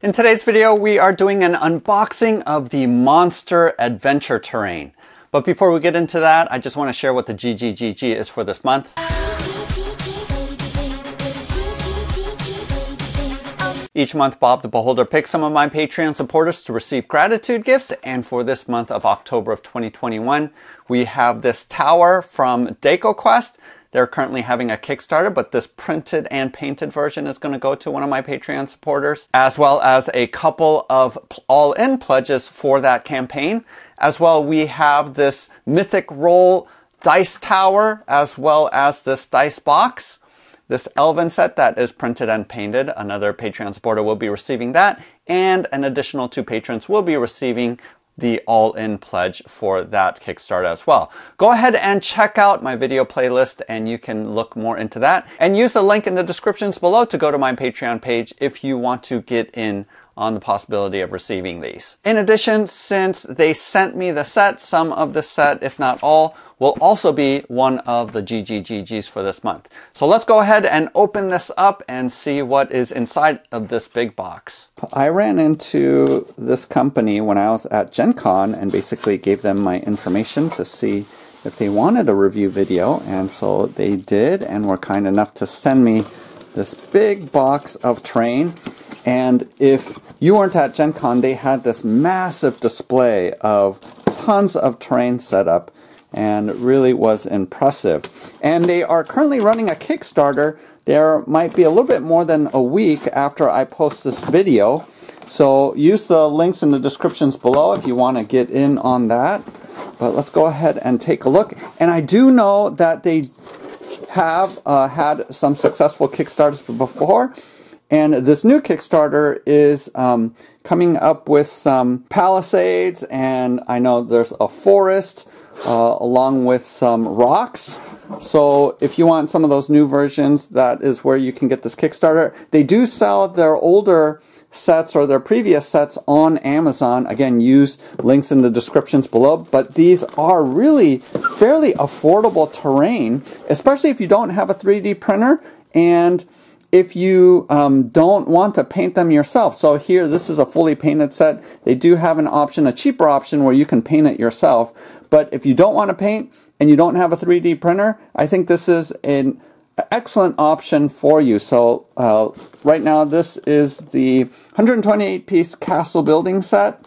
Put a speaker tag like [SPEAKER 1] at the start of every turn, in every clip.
[SPEAKER 1] In today's video, we are doing an unboxing of the Monster Adventure Terrain. But before we get into that, I just want to share what the GGGG is for this month. Each month, Bob the Beholder picks some of my Patreon supporters to receive gratitude gifts, and for this month of October of 2021, we have this tower from DecoQuest. They're currently having a Kickstarter, but this printed and painted version is going to go to one of my Patreon supporters, as well as a couple of all-in pledges for that campaign. As well, we have this Mythic Roll dice tower, as well as this dice box. This Elven set that is printed and painted. Another Patreon supporter will be receiving that, and an additional 2 patrons will be receiving the all-in pledge for that Kickstarter as well. Go ahead and check out my video playlist and you can look more into that. And use the link in the descriptions below to go to my Patreon page if you want to get in on the possibility of receiving these. In addition, since they sent me the set, some of the set, if not all, will also be one of the GGGGs for this month. So let's go ahead and open this up and see what is inside of this big box. I ran into this company when I was at Gen Con and basically gave them my information to see if they wanted a review video, and so they did and were kind enough to send me this big box of terrain. And if you weren't at Gen Con, they had this massive display of tons of terrain set up, and it really was impressive. And they are currently running a Kickstarter. There might be a little bit more than a week after I post this video. So use the links in the descriptions below if you want to get in on that. But let's go ahead and take a look. And I do know that they have had some successful Kickstarters before. And this new Kickstarter is coming up with some palisades, and I know there's a forest along with some rocks. So if you want some of those new versions, that is where you can get this Kickstarter. They do sell their older sets or their previous sets on Amazon. Again, use links in the descriptions below. But these are really fairly affordable terrain, especially if you don't have a 3D printer and if you don't want to paint them yourself. So here, this is a fully painted set. They do have an option, a cheaper option, where you can paint it yourself. But if you don't want to paint and you don't have a 3D printer, I think this is an excellent option for you. So right now, this is the 128-piece castle building set.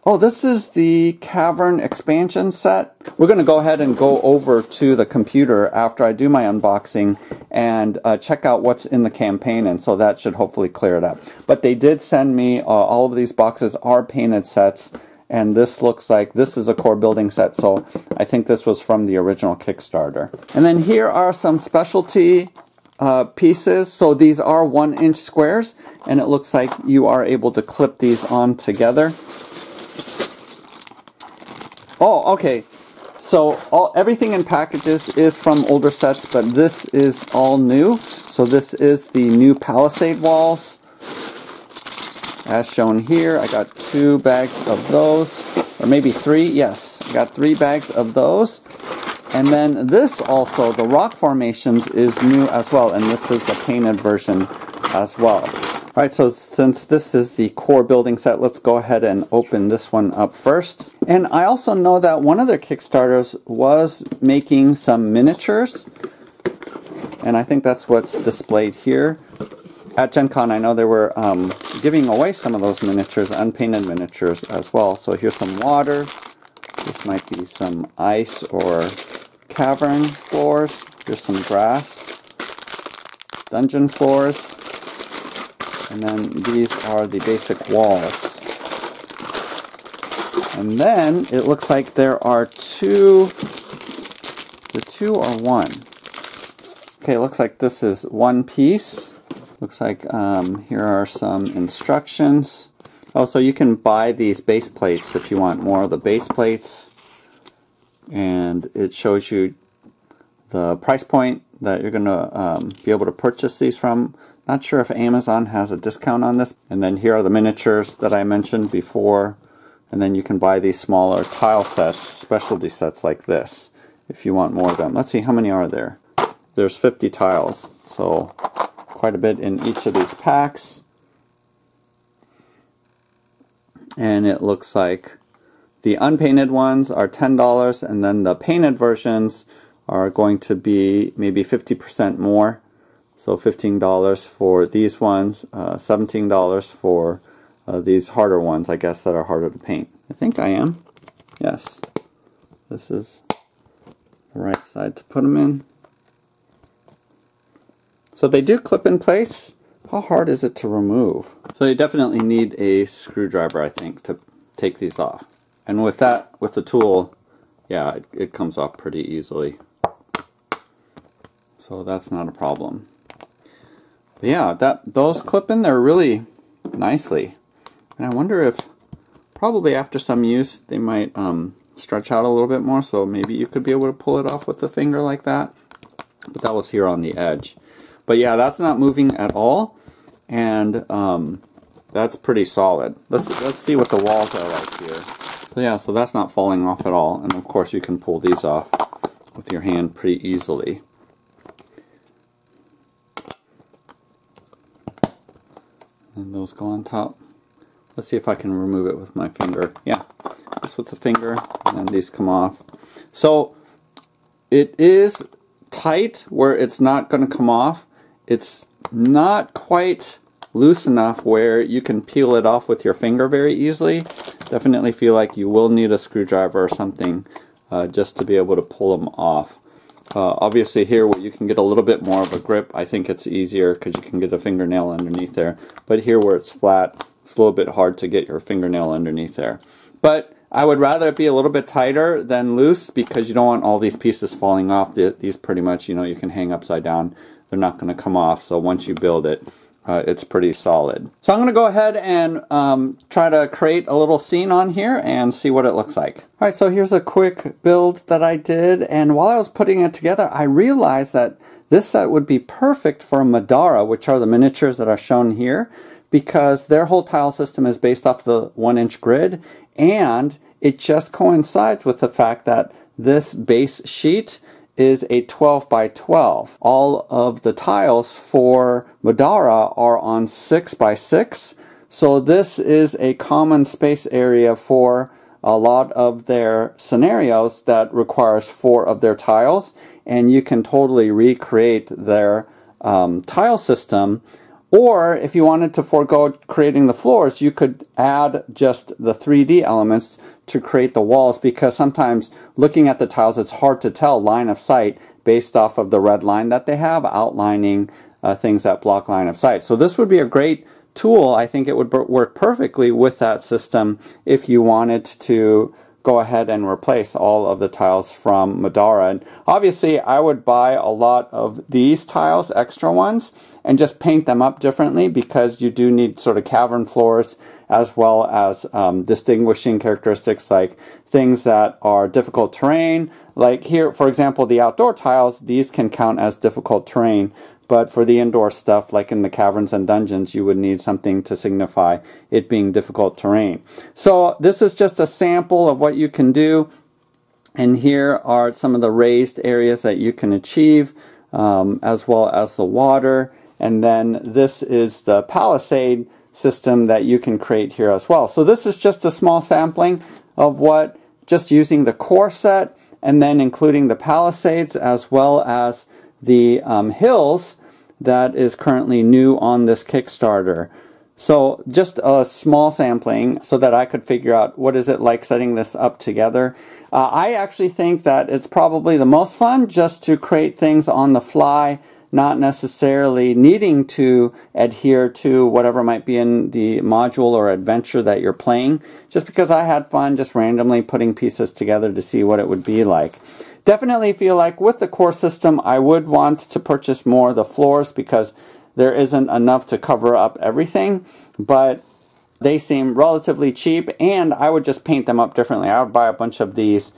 [SPEAKER 1] Oh, this is the Cavern Expansion set. We're going to go ahead and go over to the computer after I do my unboxing and check out what's in the campaign, and so that should hopefully clear it up. But they did send me, all of these boxes are painted sets, and this looks like this is a core building set, so I think this was from the original Kickstarter. And then here are some specialty pieces. So these are 1-inch squares, and it looks like you are able to clip these on together. Oh, okay. So everything in packages is from older sets, but this is all new. So this is the new palisade walls, as shown here. I got 2 bags of those, or maybe 3. Yes, I got 3 bags of those. And then this also, the rock formations, is new as well, and this is the painted version as well. Alright, so since this is the core building set, let's go ahead and open this one up first. And I also know that one of their Kickstarters was making some miniatures, and I think that's what's displayed here. At Gen Con, I know they were giving away some of those miniatures, unpainted miniatures as well. So here's some water. This might be some ice or cavern floors. Here's some grass. Dungeon floors. And then these are the basic walls. And then it looks like there are 2. The 2 are 1. Okay, it looks like this is 1 piece. Looks like here are some instructions. Oh, so you can buy these base plates if you want more of the base plates. And it shows you the price point that you're going to be able to purchase these from. Not sure if Amazon has a discount on this. And then here are the miniatures that I mentioned before. And then you can buy these smaller tile sets, specialty sets like this, if you want more of them. Let's see, how many are there? There's 50 tiles, so quite a bit in each of these packs. And it looks like the unpainted ones are $10, and then the painted versions are going to be maybe 50% more. So $15 for these ones, $17 for these harder ones, I guess, that are harder to paint. I think I am. Yes. This is the right side to put them in. So they do clip in place. How hard is it to remove? So you definitely need a screwdriver, I think, to take these off. And with that, with the tool, yeah, it comes off pretty easily. So that's not a problem. But yeah, those clip in there really nicely. And I wonder if, probably after some use, they might stretch out a little bit more, so maybe you could be able to pull it off with the finger like that. But that was here on the edge. But yeah, that's not moving at all, and that's pretty solid. Let's see what the walls are like here. So yeah, so that's not falling off at all, and of course you can pull these off with your hand pretty easily. And those go on top. Let's see if I can remove it with my finger. Yeah, just with the finger, and then these come off. So it is tight where it's not going to come off. It's not quite loose enough where you can peel it off with your finger very easily. Definitely feel like you will need a screwdriver or something just to be able to pull them off. Obviously here where you can get a little bit more of a grip, I think it's easier because you can get a fingernail underneath there. But here where it's flat, it's a little bit hard to get your fingernail underneath there. But I would rather it be a little bit tighter than loose because you don't want all these pieces falling off. These pretty much, you can hang upside down. They're not going to come off, so once you build it, it's pretty solid. So I'm going to go ahead and try to create a little scene on here and see what it looks like. Alright, so here's a quick build that I did, and while I was putting it together, I realized that this set would be perfect for Middara, which are the miniatures that are shown here, because their whole tile system is based off the 1-inch grid, and it just coincides with the fact that this base sheet is a 12 by 12. All of the tiles for Middara are on 6 by 6. So this is a common space area for a lot of their scenarios that requires 4 of their tiles. And you can totally recreate their tile system. Or if you wanted to forego creating the floors, you could add just the 3D elements to create the walls, because sometimes looking at the tiles it's hard to tell line of sight based off of the red line that they have outlining things that block line of sight. So this would be a great tool. I think it would work perfectly with that system if you wanted to go ahead and replace all of the tiles from Middara. And obviously I would buy a lot of these tiles, extra ones, and just paint them up differently, because you do need sort of cavern floors as well as distinguishing characteristics like things that are difficult terrain. Like here, for example, the outdoor tiles, these can count as difficult terrain, but for the indoor stuff, like in the caverns and dungeons, you would need something to signify it being difficult terrain. So this is just a sample of what you can do, and here are some of the raised areas that you can achieve, as well as the water. And then this is the palisade system that you can create here as well. So this is just a small sampling of what, just using the core set and then including the palisades as well as the hills that is currently new on this Kickstarter. So just a small sampling so that I could figure out what is it like setting this up together. I actually think that it's probably the most fun just to create things on the fly, not necessarily needing to adhere to whatever might be in the module or adventure that you're playing, just because I had fun just randomly putting pieces together to see what it would be like. Definitely feel like with the core system I would want to purchase more of the floors, because there isn't enough to cover up everything, but they seem relatively cheap, and I would just paint them up differently. I would buy a bunch of these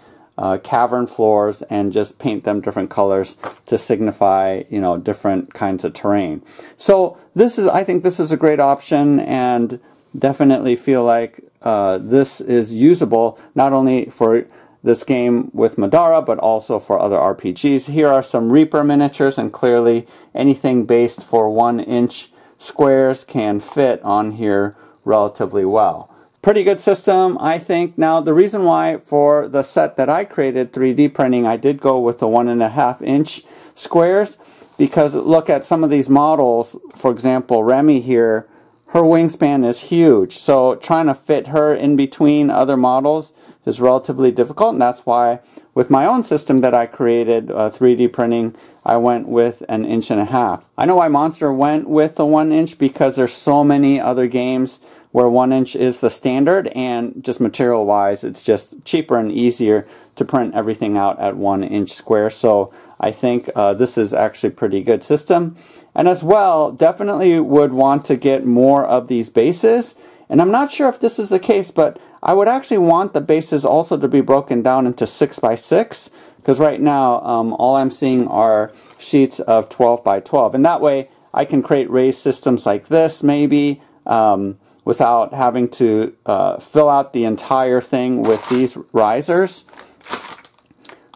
[SPEAKER 1] cavern floors and just paint them different colors to signify, different kinds of terrain. So I think this is a great option, and definitely feel like this is usable not only for this game with Middara, but also for other RPGs. Here are some Reaper miniatures, and clearly anything based for 1-inch squares can fit on here relatively well. Pretty good system, I think. Now, the reason why for the set that I created, 3D printing, I did go with the 1.5 inch squares, because look at some of these models. For example, Remy here, her wingspan is huge. So trying to fit her in between other models is relatively difficult, and that's why with my own system that I created, 3D printing, I went with 1.5 inches. I know why Monster went with the 1 inch, because there's so many other games where 1 inch is the standard, and just material wise it's just cheaper and easier to print everything out at 1 inch square. So I think this is actually a pretty good system. And as well, definitely would want to get more of these bases. And I'm not sure if this is the case, but I would actually want the bases also to be broken down into 6x6, because right now all I'm seeing are sheets of 12x12. And that way I can create raised systems like this maybe, without having to fill out the entire thing with these risers.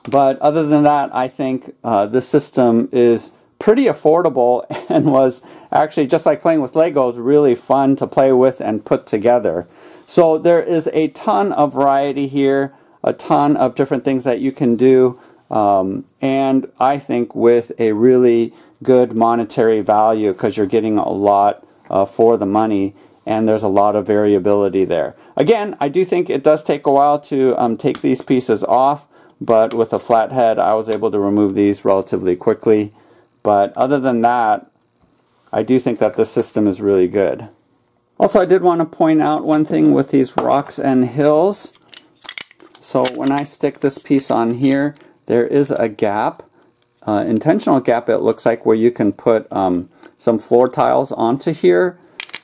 [SPEAKER 1] But other than that, I think this system is pretty affordable and was actually, just like playing with Legos, really fun to play with and put together. So there is a ton of variety here, a ton of different things that you can do, and I think with a really good monetary value, because you're getting a lot for the money, and there's a lot of variability there. Again, I do think it does take a while to take these pieces off, but with a flat head I was able to remove these relatively quickly. But other than that, I do think that this system is really good. Also, I did want to point out one thing with these rocks and hills. So when I stick this piece on here, there is a gap, intentional gap it looks like, where you can put some floor tiles onto here.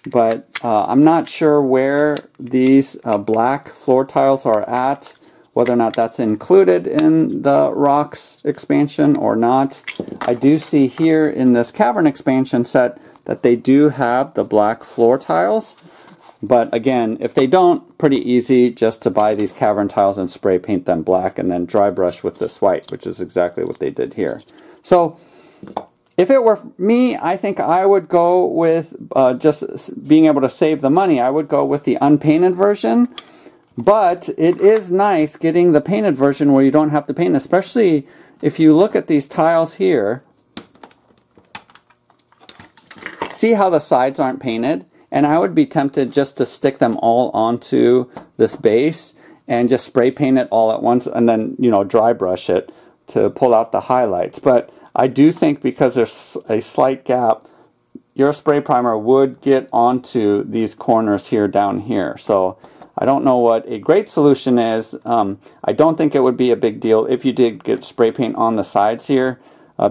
[SPEAKER 1] But I'm not sure where these black floor tiles are at, whether or not that's included in the rocks expansion or not. I do see here in this Cavern expansion set that they do have the black floor tiles. But again, if they don't, pretty easy just to buy these Cavern tiles and spray paint them black and then dry brush with this white, which is exactly what they did here. So if it were me, I think I would go with just being able to save the money. I would go with the unpainted version. But it is nice getting the painted version where you don't have to paint, especially if you look at these tiles here. See how the sides aren't painted? And I would be tempted just to stick them all onto this base and just spray paint it all at once, and then, you know, dry brush it to pull out the highlights. But I do think because there's a slight gap, your spray primer would get onto these corners here down here. So I don't know what a great solution is. I don't think it would be a big deal if you did get spray paint on the sides here,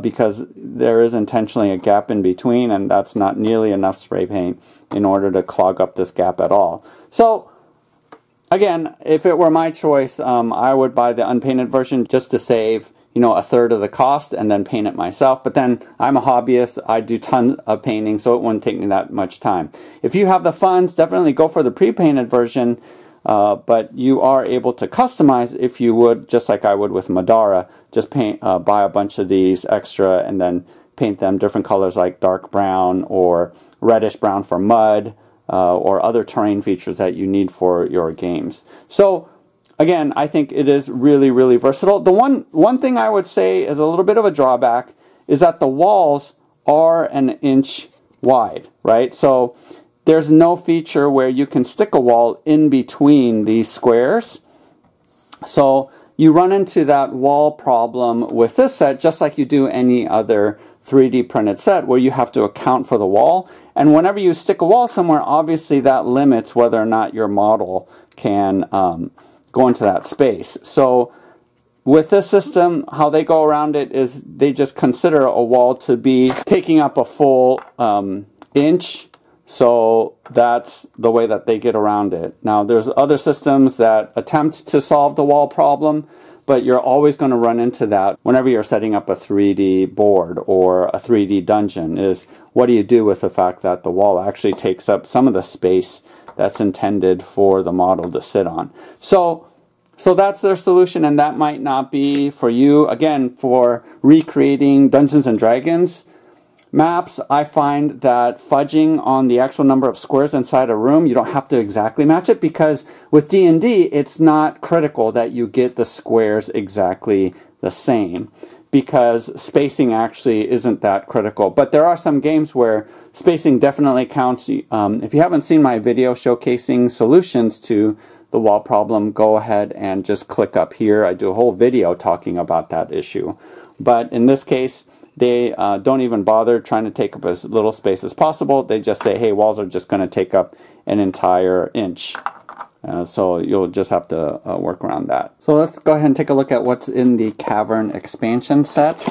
[SPEAKER 1] because there is intentionally a gap in between, and that's not nearly enough spray paint in order to clog up this gap at all. So again, if it were my choice, I would buy the unpainted version just to save, you know, 1/3 of the cost and then paint it myself. But then I'm a hobbyist, I do tons of painting, so it wouldn't take me that much time. If you have the funds, definitely go for the pre-painted version, but you are able to customize if you would, just like I would with Middara. Just buy a bunch of these extra and then paint them different colors like dark brown or reddish brown for mud, or other terrain features that you need for your games. So again, I think it is really, really versatile. The one thing I would say is a little bit of a drawback is that the walls are 1 inch wide, right? So there's no feature where you can stick a wall in between these squares. So you run into that wall problem with this set, just like you do any other 3D printed set, where you have to account for the wall. And whenever you stick a wall somewhere, obviously that limits whether or not your model can go into that space. So with this system, how they go around it is they just consider a wall to be taking up a full inch. So that's the way that they get around it. Now there's other systems that attempt to solve the wall problem, but you're always going to run into that whenever you're setting up a 3D board or a 3D dungeon, is what do you do with the fact that the wall actually takes up some of the space that's intended for the model to sit on. So that's their solution, and that might not be for you. Again, for recreating Dungeons and Dragons, Maps, I find that fudging on the actual number of squares inside a room, you don't have to exactly match it, because with D&D, it's not critical that you get the squares exactly the same, because spacing actually isn't that critical. But there are some games where spacing definitely counts. If you haven't seen my video showcasing solutions to the wall problem, go ahead and just click up here. I do a whole video talking about that issue. But in this case, they don't even bother trying to take up as little space as possible. They just say, hey, walls are just going to take up an entire inch. So you'll just have to work around that. So let's go ahead and take a look at what's in the Cavern Expansion set.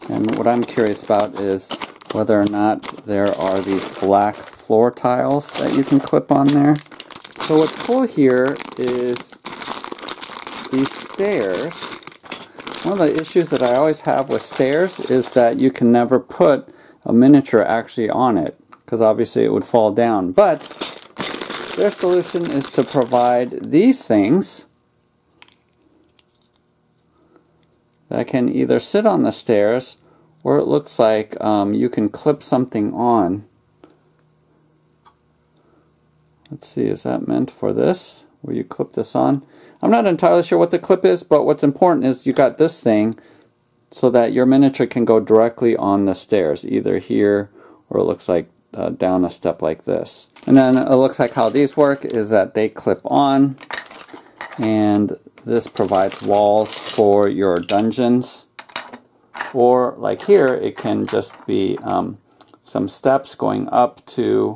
[SPEAKER 1] And what I'm curious about is whether or not there are these black floor tiles that you can clip on there. So what's cool here is these stairs. One of the issues that I always have with stairs is that you can never put a miniature actually on it, because obviously it would fall down. But their solution is to provide these things that can either sit on the stairs, or it looks like you can clip something on. Let's see, is that meant for this, where you clip this on? I'm not entirely sure what the clip is, but what's important is you got this thing so that your miniature can go directly on the stairs, either here or it looks like down a step like this. And then it looks like how these work is that they clip on, and this provides walls for your dungeons. Or like here, it can just be some steps going up to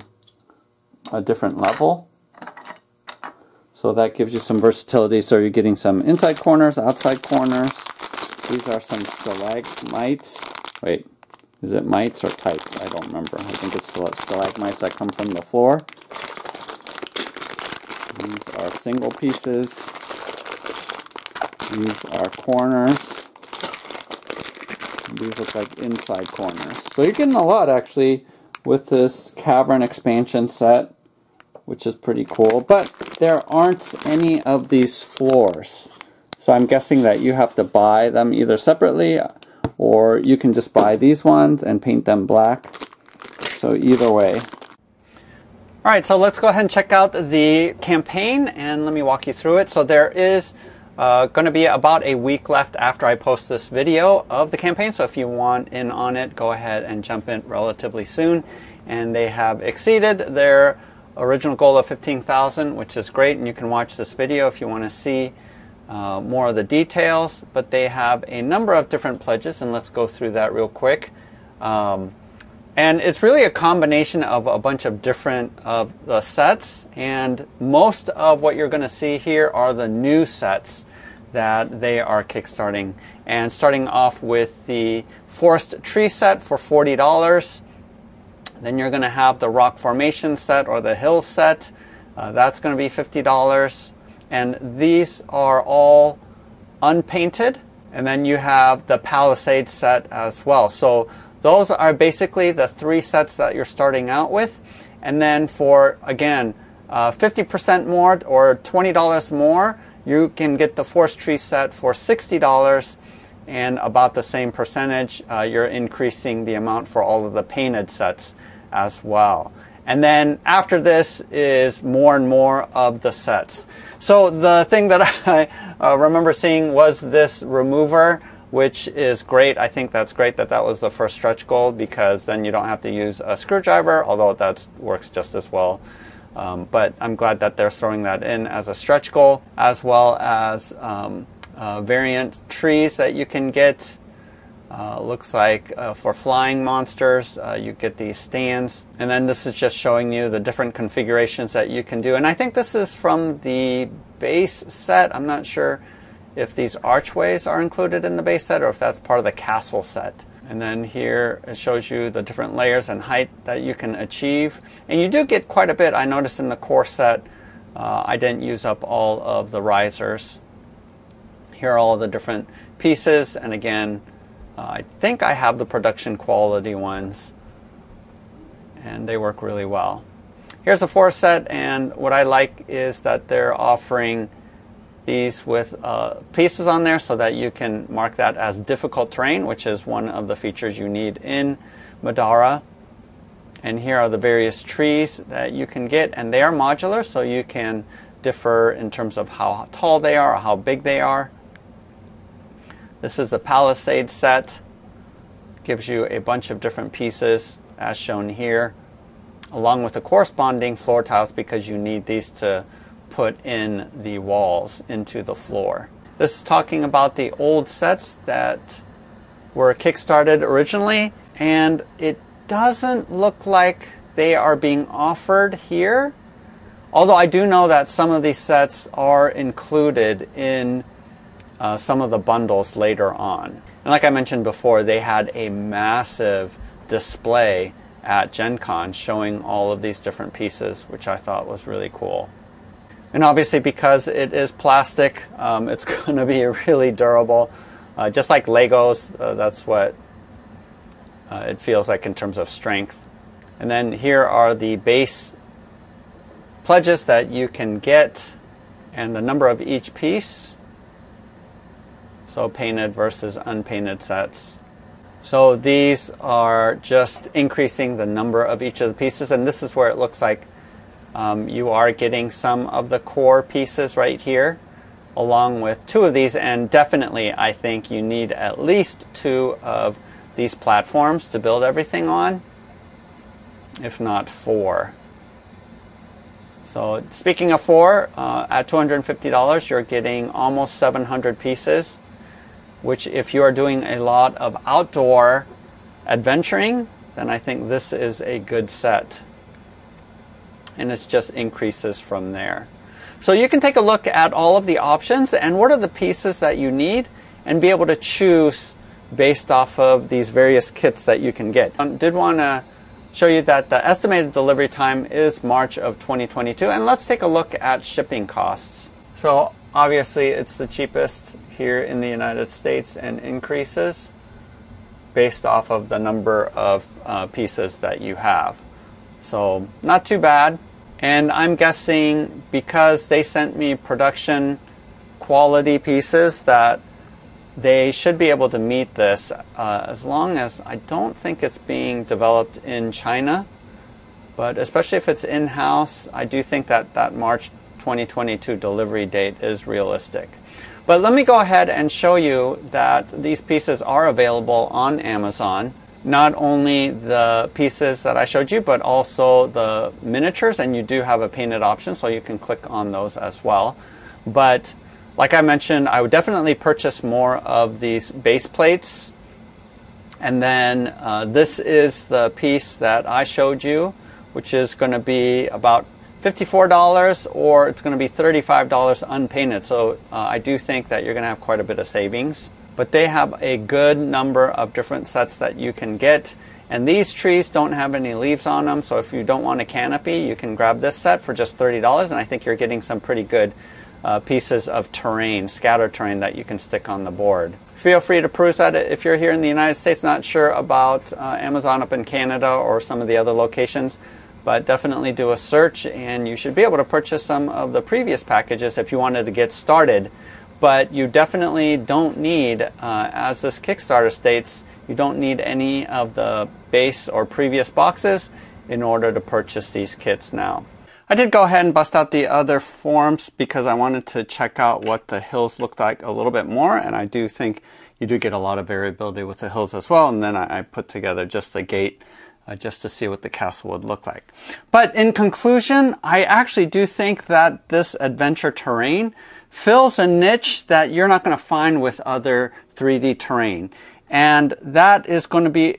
[SPEAKER 1] a different level. So that gives you some versatility. So you're getting some inside corners, outside corners. These are some stalagmites. Wait, is it mites or tights? I don't remember. I think it's stalagmites that come from the floor. These are single pieces. These are corners. These look like inside corners. So you're getting a lot actually with this Cavern Expansion set, which is pretty cool. But there aren't any of these floors. So I'm guessing that you have to buy them either separately, or you can just buy these ones and paint them black. So either way. Alright, so let's go ahead and check out the campaign, and let me walk you through it. So there is going to be about a week left after I post this video of the campaign. So if you want in on it, go ahead and jump in relatively soon. And they have exceeded their original goal of 15,000, which is great, and you can watch this video if you want to see more of the details. But they have a number of different pledges, and let's go through that real quick. And it's really a combination of a bunch of different of the sets, and most of what you're going to see here are the new sets that they are kickstarting. And starting off with the Forest Tree set for $40. Then you're going to have the Rock Formation set or the Hill set. That's going to be $50. And these are all unpainted. And then you have the Palisade set as well. So those are basically the three sets that you're starting out with. And then for, again, 50% more or $20 more, you can get the Forest Tree set for $60. And about the same percentage, you're increasing the amount for all of the painted sets as well. And then after this is more and more of the sets. So the thing that I remember seeing was this remover, which is great. I think that's great that that was the first stretch goal, because then you don't have to use a screwdriver, although that works just as well. But I'm glad that they're throwing that in as a stretch goal, as well as variant trees that you can get. Looks like for flying monsters, you get these stands. And then this is just showing you the different configurations that you can do. And I think this is from the base set. I'm not sure if these archways are included in the base set or if that's part of the castle set. And then here it shows you the different layers and height that you can achieve. And you do get quite a bit. I noticed in the core set, I didn't use up all of the risers. Here are all the different pieces. And again, I think I have the production quality ones, and they work really well. Here's a 4 set, and what I like is that they're offering these with pieces on there so that you can mark that as difficult terrain, which is one of the features you need in Middara. And here are the various trees that you can get, and they are modular, so you can differ in terms of how tall they are or how big they are. This is the Palisade set. Gives you a bunch of different pieces as shown here, along with the corresponding floor tiles, because you need these to put in the walls into the floor. This is talking about the old sets that were kickstarted originally, and it doesn't look like they are being offered here, although I do know that some of these sets are included in some of the bundles later on. And like I mentioned before, they had a massive display at Gen Con showing all of these different pieces, which I thought was really cool. And obviously, because it is plastic, it's going to be really durable. Just like Legos, that's what it feels like in terms of strength. And then here are the base pledges that you can get and the number of each piece. So painted versus unpainted sets. So these are just increasing the number of each of the pieces, and this is where it looks like you are getting some of the core pieces right here, along with 2 of these, and definitely I think you need at least 2 of these platforms to build everything on, if not 4. So speaking of 4, at $250 you're getting almost 700 pieces, which if you are doing a lot of outdoor adventuring, then I think this is a good set. And it just increases from there. So you can take a look at all of the options and what are the pieces that you need, and be able to choose based off of these various kits that you can get. I did want to show you that the estimated delivery time is March of 2022, and let's take a look at shipping costs. So obviously it's the cheapest here in the United States and increases based off of the number of pieces that you have. So not too bad. And I'm guessing because they sent me production quality pieces that they should be able to meet this, as long as I don't think it's being developed in China. But especially if it's in-house, I do think that that March 2022 delivery date is realistic. But let me go ahead and show you that these pieces are available on Amazon. Not only the pieces that I showed you, but also the miniatures, and you do have a painted option, so you can click on those as well. But like I mentioned, I would definitely purchase more of these base plates. And then this is the piece that I showed you, which is going to be about $54, or it's going to be $35 unpainted. So I do think that you're going to have quite a bit of savings. But they have a good number of different sets that you can get. And these trees don't have any leaves on them, so if you don't want a canopy, you can grab this set for just $30, and I think you're getting some pretty good pieces of terrain, scattered terrain, that you can stick on the board. Feel free to peruse that if you're here in the United States, not sure about Amazon up in Canada or some of the other locations, but definitely do a search, and you should be able to purchase some of the previous packages if you wanted to get started. But you definitely don't need, as this Kickstarter states, you don't need any of the base or previous boxes in order to purchase these kits now. I did go ahead and bust out the other forms because I wanted to check out what the hills looked like a little bit more, and I do think you do get a lot of variability with the hills as well. And then I put together just the gate just to see what the castle would look like. But in conclusion, I actually do think that this adventure terrain fills a niche that you're not going to find with other 3D terrain. And that is going to be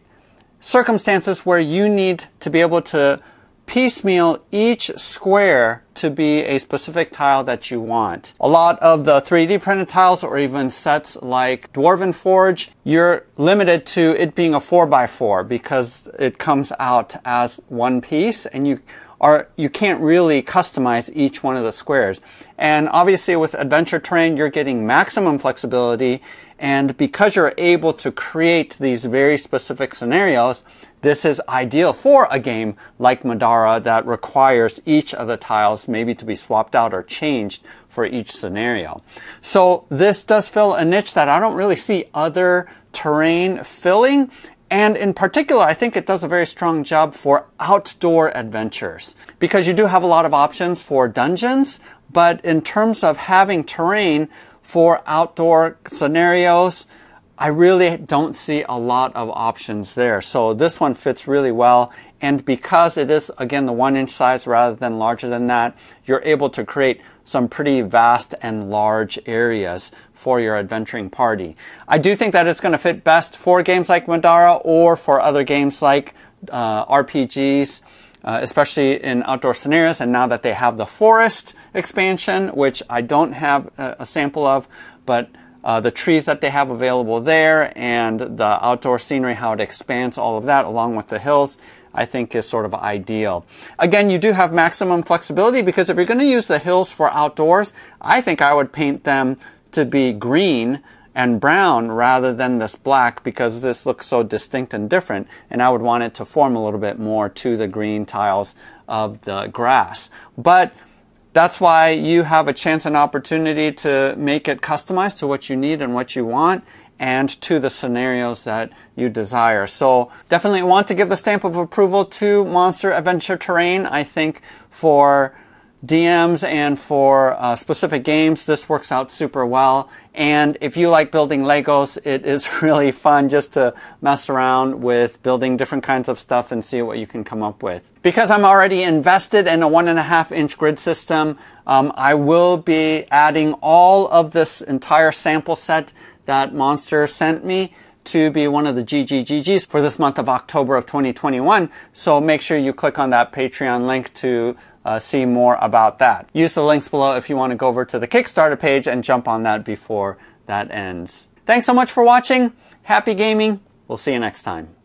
[SPEAKER 1] circumstances where you need to be able to piecemeal each square to be a specific tile that you want. A lot of the 3D printed tiles, or even sets like Dwarven Forge, you're limited to it being a 4x4 because it comes out as one piece, and you can't really customize each one of the squares. And obviously with adventure terrain, you're getting maximum flexibility, and because you're able to create these very specific scenarios, this is ideal for a game like Middara that requires each of the tiles maybe to be swapped out or changed for each scenario. So this does fill a niche that I don't really see other terrain filling. And in particular, I think it does a very strong job for outdoor adventures because you do have a lot of options for dungeons, but in terms of having terrain for outdoor scenarios, I really don't see a lot of options there. So this one fits really well. And because it is, again, the 1-inch size rather than larger than that, you're able to create some pretty vast and large areas for your adventuring party. I do think that it's going to fit best for games like Middara or for other games like RPGs, especially in outdoor scenarios. And now that they have the forest expansion, which I don't have a sample of, but the trees that they have available there and the outdoor scenery, how it expands, all of that, along with the hills, I think is sort of ideal. Again, you do have maximum flexibility because if you're going to use the hills for outdoors, I think I would paint them to be green and brown rather than this black because this looks so distinct and different, and I would want it to form a little bit more to the green tiles of the grass. But that's why you have a chance and opportunity to make it customized to what you need and what you want and to the scenarios that you desire. So definitely want to give the stamp of approval to Monster Adventure Terrain. I think for DMs and for specific games, this works out super well. And if you like building Legos, it is really fun just to mess around with building different kinds of stuff and see what you can come up with. Because I'm already invested in a 1.5-inch grid system, I will be adding all of this entire sample set that Monster sent me to be one of the GGGGs for this month of October of 2021. So make sure you click on that Patreon link to see more about that. Use the links below if you want to go over to the Kickstarter page and jump on that before that ends. Thanks so much for watching. Happy gaming. We'll see you next time.